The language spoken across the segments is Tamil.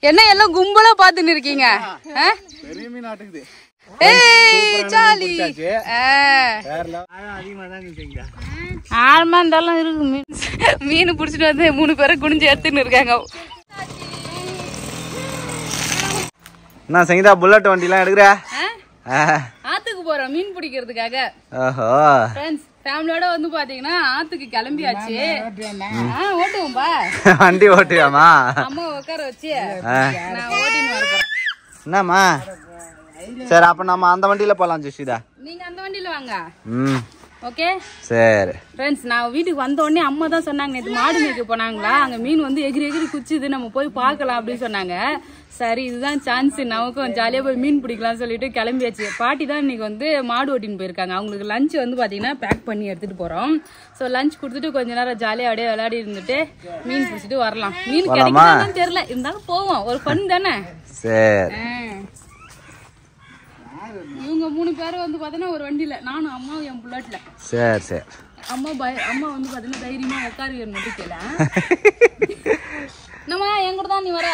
என்ன எல்லாம் கும்பலா பாத்துன்னு இருக்கீங்க? பெரிய மீன் ஆட்டுக்குது. ஏய் சாலி. ஆழ்மா இருந்தாலும் இருக்கு மீன். மீன் புடிச்சிட்டு வந்து 3 பேரை குனிஞ்சு எடுத்துன்னு இருக்காங்க. என்ன சங்கீதா புல்லட் வண்டி எல்லாம் எடுக்கிற? ஆத்துக்கு போறோம் மீன் பிடிக்கிறதுக்காக. ஃப்ரெண்ட்ஸ் ஃபேமிலியோட வந்து பாத்தீங்கன்னா ஆத்துக்கு கிளம்பியாச்சு. ஓட்டுவோம்பா. வண்டி ஓட்டுவாமா? அம்மா உட்கார வச்சு நான் ஓட்டின்னு வர போறேன். என்னம்மா? சரி அப்ப நம்ம அந்த வண்டியில போலாம் ஜெஷிதா. நீங்க அந்த வண்டியில வாங்க. ஓகே சரி ஃப்ரெண்ட்ஸ், நான் வீட்டுக்கு வந்த உடனே அம்மா தான் சொன்னாங்க நேற்று மாடு மேய்க்க போனாங்களா, அங்க மீன் வந்து எகிரி எகிரி குச்சிது, நம்ம போய் பார்க்கலாம் அப்படின்னு சொன்னாங்க. சரி இதுதான் சான்ஸ், நமக்கும் ஜாலியா போய் மீன் பிடிக்கலாம்னு சொல்லிட்டு கிளம்பியாச்சு. பாட்டி தான் இன்னைக்கு வந்து மாடு ஓட்டின்னு போயிருக்காங்க. அவங்களுக்கு லஞ்ச் வந்து பாத்தீங்கன்னா பேக் பண்ணி எடுத்துட்டு போறோம். ஸோ லஞ்ச் கொடுத்துட்டு கொஞ்ச நேரம் ஜாலியா அப்படியே விளையாடி இருந்துட்டு மீன் பிடிச்சிட்டு வரலாம். மீன் கிடைக்குதான்னு தெரியல, இருந்தாலும் போவோம், ஒரு ஃபன் தானே. சரி இவங்க 3 பேரும் வந்து பாத்தீங்கன்னா ஒரு வண்டியில, நானும் அம்மாவும் என் புல்லட்ல. சரி சரி. அம்மா வந்து பாத்தீங்கன்னா தைரியமா உட்காரு மட்டும் கேள. நம்ம என் கூட தான் நீ வர.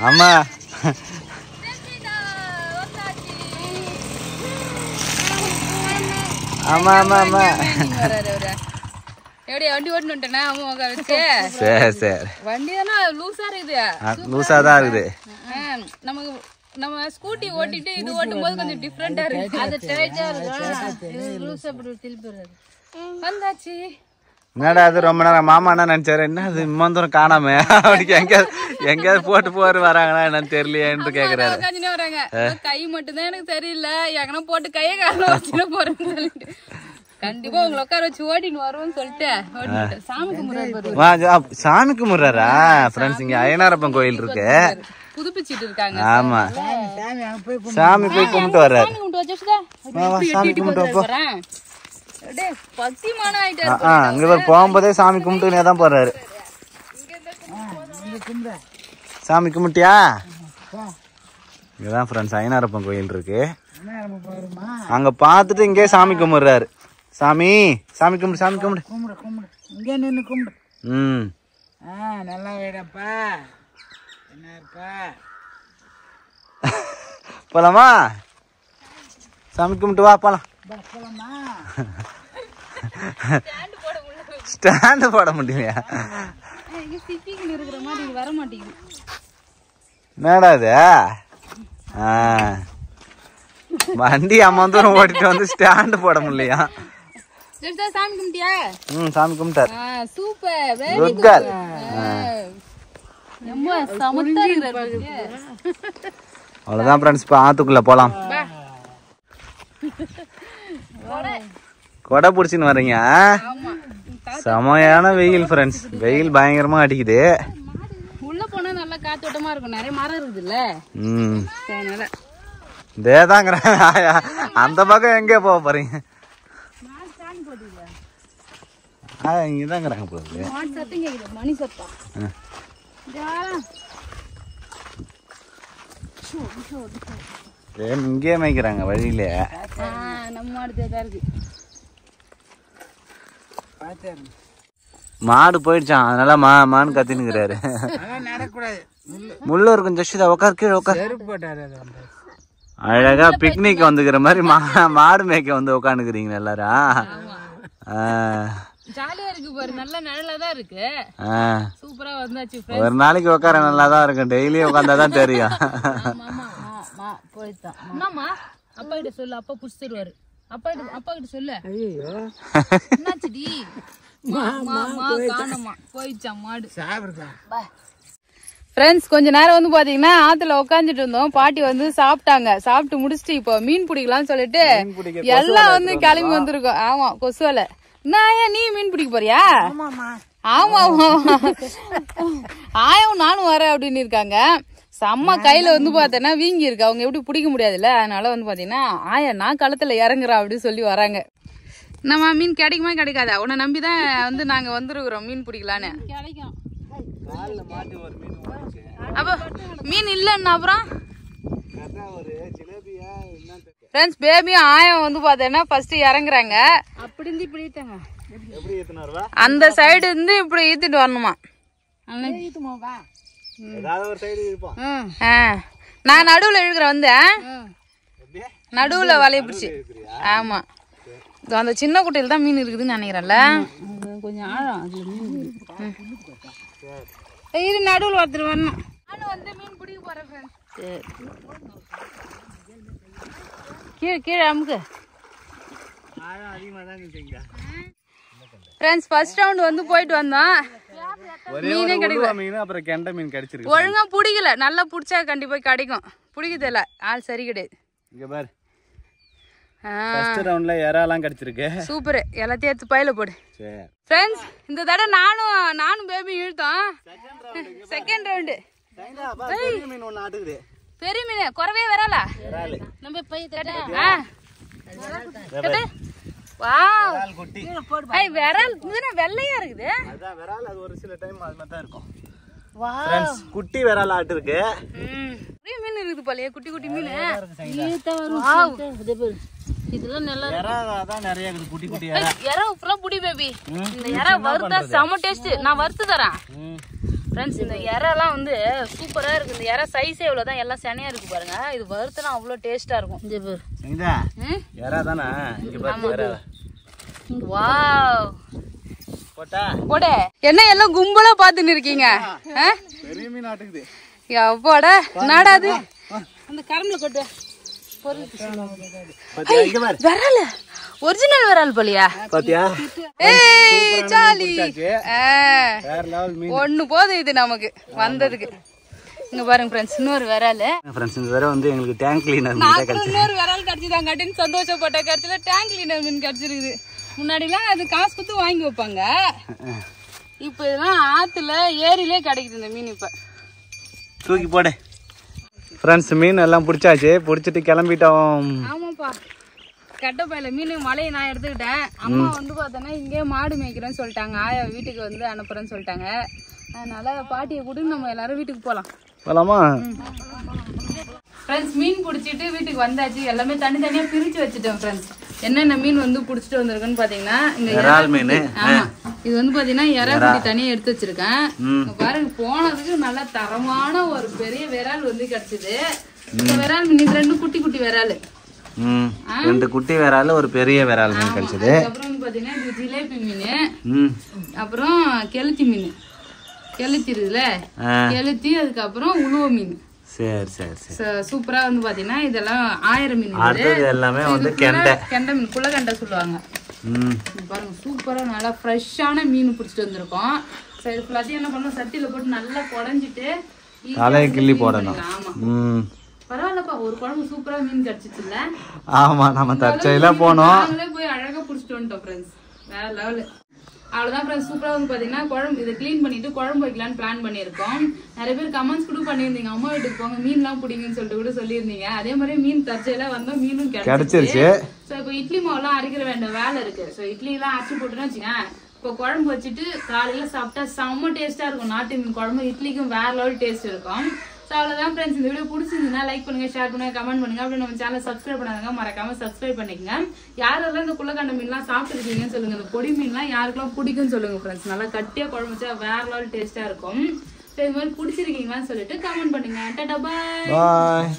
அம்மா ஆமா ஆமா ஆமா எப்படி வண்டி ஓட்டுன்னு வந்துட்டேனா அம்மா உட்கார வச்சு. சரி சரி. வண்டி தானே லூஸா இருக்குது. லூஸா தான் இருக்குது. நம்ம ஸ்கூட்டி ஓட்டிட்டு இது ஓட்டும் போது கொஞ்சம் டிஃபரெண்டா இருக்கு. அது டைட்டா இருக்கு, லூஸா அப்படி திருப்பி வந்தாச்சு. என்னடா அது ரொம்ப நேரம் மாமா என்ன நினைச்சாரு, என்ன அது இம்மன் தூரம் காணாம அவனுக்கு எங்கேயாவது போட்டு வராங்களா என்னன்னு தெரியலையேன்னு கேக்குறாரு. வராங்க, கை மட்டும் தான் எனக்கு தெரியல, எங்கன்னா போட்டு கையை காலம் வச்சுட்டு போறேன்னு சொல்லிட்டு கண்டிப்பா உங்களை உட்கார வச்சு ஓட்டின்னு வருவோம்னு சொல்லிட்டு சாமி கும்பிடுறாரு. சாமி கும்பிடுறாரா ஃப்ரெண்ட்ஸ்? இங்க அய்யனாரப்பன் கோயில் இருக்கு, புதுப்பிச்சிட்டு இருக்காங்க. ஆமா சாமி போய் கும்பிட்டு வர்றாரு. சாமி கும்பிட்டு அங்க போகும்போதே சாமி கும்பிட்டு தான் போறாரு. சாமி கும்பிட்டியா? இங்கதான் ஃப்ரெண்ட்ஸ் அய்யனாரப்பன் கோயில் இருக்கு, அங்க பாத்துட்டு இங்கே சாமி கும்பிடுறாரு. சாமி சாமி கும்பிடு, சாமி கும்பிடு, கும்பிடு கும்பிடு, இங்கே நின்று கும்பிடு. நல்லா வேடப்பா, என்ன இருப்பா. போலாமா? சாமி கும்பிட்டு வா போலாம். போலாமா? ஸ்டாண்டு போட முடியலையா? வர மாட்டேங்குது. என்னடா இது? வண்டி அம்மா தூரம் ஓட்டிட்டு வந்து ஸ்டாண்டு போட முடியலையா? சாமி கும்பிட்டியா? சாமி கும்பிட்டார். Super, very good girl. அவ்வளவுதான் ஃப்ரெண்ட்ஸ், இப்போ ஆத்துக்குள்ள போலாம். கொடை பிடிச்சின்னு வர்றீங்க. செமையான வெயில் ஃப்ரெண்ட்ஸ், வெயில் பயங்கரமா அடிக்குது. உள்ள போனா நல்லா காத்தோட்டமா இருக்கும், நிறைய மரம் இருக்குதுல்ல. இதேதாங்கிறாங்க. அந்த பக்கம் எங்கே போக போறீங்க? இங்கதாங்கிறாங்க போகுது. மணி சத்தம் இங்கே மேய்க்கிறாங்க வழியில. நம்ம மாடுதான் இருக்கு. மாடு போயிடுச்சான், அதனால மான்னு கத்தினுக்கிறாரு. முள்ள இருக்கும் ஜெஷிதா, உட்கார் கீழே உட்கார். அழகா பிக்னிக் வந்துக்கிற மாதிரி மாடு மேய்க்க வந்து உட்காந்துக்கிறீங்க எல்லாரும். ஜாலியா இருக்கு பாரு, நல்ல நிழலா தான் இருக்கு. சூப்பரா வந்தாச்சு. ஒரு நாளைக்கு உட்கார நல்லாதான் இருக்கும், டெய்லி உட்காந்தாதான் தெரியும். மாமா அப்பா கிட்ட சொல்லு, அப்பா புடிச்சிருவாரு. அப்பா கிட்ட சொல்லு. என்னாச்சுடி? போயிடுச்சா மாடு? ஃப்ரெண்ட்ஸ், கொஞ்ச நேரம் வந்து பாத்தீங்கன்னா ஆத்துல உட்காந்துட்டு இருந்தோம். பாட்டி வந்து சாப்பிட்டாங்க. சாப்பிட்டு முடிச்சுட்டு இப்போ மீன் பிடிக்கலாம்னு சொல்லிட்டு எல்லாம் வந்து கிளம்பி வந்திருக்கோம். ஆமா, கொசுவலை. நான் நீ மீன் பிடிக்க போறியா? ஆமா ஆயும் நானும் வரேன் அப்படின்னு இருக்காங்க. செம்ம கையில வந்து பாத்தீங்கன்னா வீங்கி இருக்கு, அவங்க எப்படி பிடிக்க முடியாதுல்ல. அதனால வந்து பாத்தீங்கன்னா ஆயா நான் களத்துல இறங்குறேன் அப்படின்னு சொல்லி வராங்க. நம்ம மீன் கிடைக்குமா கிடைக்காதா? உன்னை நம்பிதான் வந்து நாங்க வந்துருக்குறோம் மீன் பிடிக்கலான்னு. கிடைக்கும். அப்ப மீன் இல்லன்னா அப்புறம் ஃப்ரெண்ட்ஸ் பேபியும் ஆயம் வந்து பாத்தீங்கன்னா ஃபர்ஸ்ட் இறங்குறாங்க. அப்படி இருந்து இப்படிட்டாங்க. அந்த சைடு இருந்து இப்படி ஈத்துட்டு வரணுமா? நான் நடுவுல இழுக்கிறேன் வந்து நடுவுல வலைய பிடிச்சி. ஆமா அந்த சின்ன குட்டையில தான் மீன் இருக்குதுன்னு நினைக்கிறேன்ல. கொஞ்சம் ஆழம் இது நடுவில் ஒருத்தர் வரணும். நானும் வந்து மீன் பிடிக்க போறேன் ஃப்ரெண்ட்ஸ். கீழே கீழே அமுக்கு ஃப்ரெண்ட்ஸ். ஃபர்ஸ்ட் ரவுண்ட் வந்து போயிட்டு வந்தோம். மீனே கிடைக்கல. ஒழுங்கா பிடிக்கல. நல்லா பிடிச்சா கண்டிப்பா கிடைக்கும். பிடிக்குதில்ல ஆள் சரி கிடையாது. இங்க பாரு ஃபர்ஸ்ட் ரவுண்ட்ல எறாலாம் கிடைச்சிருக்கு. சூப்பர். எல்லாத்தையும் எடுத்து பையில போடு. சரி ஃப்ரெண்ட்ஸ். இந்த தடவை நானும் பேபி இழுத்தோம். செகண்ட் ரவுண்ட் பெரிய மீன் ஒன்னு ஆட்டுக்குது. பெரிய மீன் குறவே வரல. நம்ம பை தட்டா வாவ் விரால் குட்டி. ஐ விரால் இதுனா வெள்ளையா இருக்குது. அதான் விரால். அது ஒரு சில டைம் அது மாதிரி தான் இருக்கும். வாவ் फ्रेंड्स குட்டி விரால் ஆட்டு இருக்கு. பெரிய மீன் இருக்குது போலயே. குட்டி குட்டி மீன் ஈத்த வரும். வாவ் இதெல்லாம் நல்லா எறா தான் நிறைய இருக்குது. குட்டி குட்டி எறா. எறா ஃபுல்லா புடி பேபி. இந்த எறா வறுத்தா செம டேஸ்ட். நான் வறுத்து தரேன் ஃப்ரெண்ட்ஸ். இந்த எறாலாம் வந்து சூப்பரா இருக்கு. இந்த எறா சைஸே இவ்வளவு தான். எல்லாம் சனையா இருக்கு பாருங்க. இது வறுத்தனா அவ்வளவு டேஸ்டா இருக்கும். இங்க பாரு. எங்கடா எறா தானா? இங்க பாரு எறா. வாவ் போடா போடு. என்ன எல்லாம் கும்பலா பாத்துன்னு இருக்கீங்க? பெரிய மீன் ஆட்டுக்குது. எப்பாடா என்னடா அது? அந்த கரம்ல கொட்டு. விரால் ஒரிஜினல் விரால் போலியா? பாத்தியா? ஏய் சாலி வேற லெவல் மீன். ஒண்ணு போதும் இது நமக்கு வந்ததுக்கு. இங்க பாருங்க ஃப்ரெண்ட்ஸ் இன்னொரு விரால். ஃப்ரெண்ட்ஸ் இந்த தடவை வந்து எங்களுக்கு டேங்க் கிளீனர் மீன் கிடைச்சிருக்கு. இன்னொரு விரால் கிடைச்சிதான் கட்டின்னு சந்தோஷப்பட்ட கருத்துல டேங்க் கிளீனர் மீன் கிடைச்சிருக்குது. முன்னாடிலாம் அது காசு கொடுத்து வாங்கி வைப்பாங்க. இப்ப இதெல்லாம் ஆத்துல ஏரியிலே கிடைக்குது இந்த மீன். இப்ப தூக்கி போடு ஃப்ரெண்ட்ஸ். மீன் எல்லாம் பிடிச்சாச்சு. பிடிச்சிட்டு கிளம்பிட்டோம். ஆமாப்பா. கட்டப்பையில மீன் மலையை நான் எடுத்துக்கிட்டேன். அம்மா வந்து பார்த்தோன்னா இங்கே மாடு மேய்க்கிறேன்னு சொல்லிட்டாங்க. ஆயா வீட்டுக்கு வந்து அனுப்புறேன்னு சொல்லிட்டாங்க. அதனால பாட்டியை கூட நம்ம எல்லாரும் வீட்டுக்கு போகலாம். போலாமா ஃப்ரெண்ட்ஸ்? மீன் பிடிச்சிட்டு வீட்டுக்கு வந்தாச்சு. எல்லாமே தனித்தனியா பிரிச்சு வச்சுட்டேன் ஃப்ரெண்ட்ஸ். என்னென்ன மீன் வந்து பிடிச்சிட்டு வந்திருக்குன்னு பாத்தீங்கன்னா இந்த இறால் மீன். ஆமா இது வந்து பாத்தீங்கன்னா இறால் குட்டி தனியா எடுத்து வச்சிருக்கேன். பாருங்க போனதுக்கு நல்ல தரமான ஒரு பெரிய விரால் வந்து கிடைச்சது. இந்த விரால் மீன் இது ரெண்டு குட்டி குட்டி விரால். ரெண்டு குட்டி விரால் ஒரு பெரிய விரால் மீன் கிடைச்சது. அப்புறம் வந்து பாத்தீங்கன்னா இது ஜிலேபி மீன். அப்புறம் கெளுத்தி மீன். கெளுத்தி இருக்குதுல கெளுத்தி. அதுக்கப்புறம் உளுவ மீன். சரி சரி சரி. சூப்பரா வந்து பாத்தீங்கன்னா இதெல்லாம் 1000 மீன். அடுத்தது எல்லாமே வந்து கெண்டை. கெண்டை மீன் குள்ளகெண்டை சொல்லுவாங்க. பாருங்க சூப்பரா நல்லா ஃப்ரெஷ்ஷான மீன் பிடிச்சிட்டு வந்திருக்கோம். சரி ஃபுல்லாத்தையும் என்ன பண்ணணும் சட்டியில போட்டு நல்லா குடஞ்சிட்டு தலையை கிள்ளி போடணும். ஆமா பரவாயில்லப்பா. ஒரு குழம்பு சூப்பரா மீன் கிடைச்சிச்சு இல்ல? ஆமா நம்ம தற்செயலா போனோம். நாங்களே போய் அழகா பிடிச்சிட்டு வந்துட்டோம் ஃப்ரெண்ட்ஸ். வேற லெவல். அவ்வளோதான் ஃப்ரெண்ட்ஸ். சூப்பராக வந்து பார்த்தீங்கன்னா குழம்பு இதை க்ளீன் பண்ணிட்டு குழம்பு வைக்கலான்னு பிளான் பண்ணியிருக்கோம். நிறைய பேர் கமெண்ட்ஸ் கூட பண்ணியிருந்தீங்க. அம்மா வீட்டுக்கு போங்க மீன்லாம் பிடிங்கன்னு சொல்லிட்டு கூட சொல்லியிருந்தீங்க. அதே மாதிரி மீன் தற்செயலாக வந்தோம். மீனும் கிடைச்சிருச்சு. ஸோ இப்போ இட்லி மாவுலாம் அரைக்கிற வேண்டிய வேலை இருக்கு. ஸோ இட்லிலாம் அரைச்சி போட்டுன்னு வச்சுக்கேன். இப்போ குழம்பு வச்சுட்டு காலையில சாப்பிட்டா செம்ம டேஸ்டா இருக்கும். நாட்டு மீன் குழம்பு இட்லிக்கும் வேற லெவல் டேஸ்ட் இருக்கும். ஸோ அவ்வளோதான் ஃப்ரெண்ட்ஸ். இந்த வீடியோ பிடிச்சிருந்ததுன்னா லைக் பண்ணுங்க, ஷேர் பண்ணுங்க, கமெண்ட் பண்ணுங்க. அப்படி நம்ம சேனல் சப்ஸ்கிரைப் பண்ணாங்க மறக்காம சப்ஸ்கிரைப் பண்ணிக்கங்க. யாரெல்லாம் இந்த குள்ளக்கண்ட மீன்லாம் சாப்பிட்டுருக்கீங்கன்னு சொல்லுங்க. இந்த பொடி மீன்லாம் யாருக்கெல்லாம் பிடிக்கும்னு சொல்லுங்க ஃப்ரெண்ட்ஸ். நல்லா கட்டியா குழம்பு வச்சா வேற லெவல் டேஸ்டா இருக்கும். ஸோ இது மாதிரி பிடிச்சிருக்கீங்களான்னு சொல்லிட்டு கமெண்ட் பண்ணுங்க. டாடா பாய்.